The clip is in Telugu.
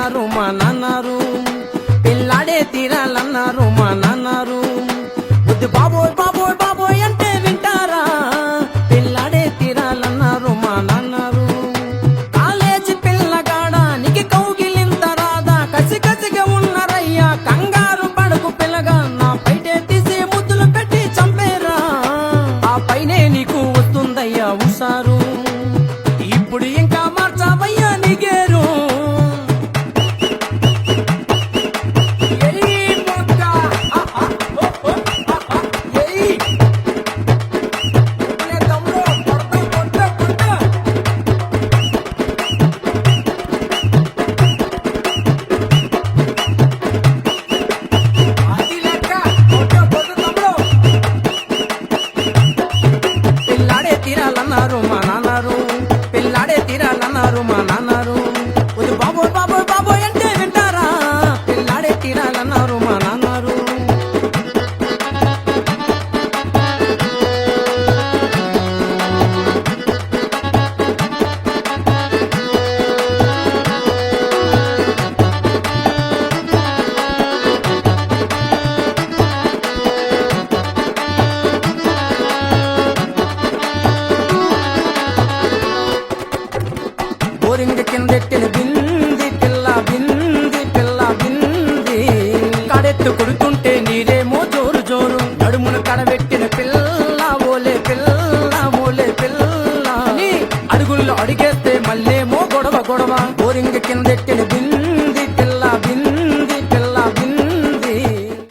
తీరాలన్నారు మా నాన్నారు, పిల్లాడే తీరాలన్నారు మా నాన్నారు. బుద్ధి బాబోయ్ బాబోయ్ బాబోయ్ అంటే వింటారా, పిల్లాడే తీరాలన్నారు మా నాన్నారు. కాలేజీ పిల్లగాడానికి కౌగిలింత రాదా, కసి కసిగా ఉన్నారయ్యా కంగారు పడుకు పిల్లగా, నా పైటే తీసి ముద్దులు పెట్టి చంపేరా, ఆ పైనే నీకు వస్తుందయ్యా ఉసారు, ఇప్పుడు ఇంకా మార్చావయ్యా నీగేరు. పిల్లాడే తీరాలన్నారు మా నాన్నారు, పిల్లాడే తీరాలన్నారు మా నాన్నారు. వద్దు బాబోయ్ బాబోయ్ బాబోయ్ అంటే వింటారా, పిల్లాడే తీరాలన్నారు మా నాన్నారు. బోరింగ్ కిందెట్టిన బింది పిల్ల బింది పిల్ల బింది, కడెత్తు కొడుతుంటే నీరేమో జోరు జోరు, నడుమును కడబెట్టిన పిల్ల ఓలే పిల్ల ఓలే పిల్ల, నీ అడుగుల్లో అడిగేస్తే మళ్ళేమో గొడవ గొడవ. బోరింగ్ కిందెట్టిన బింది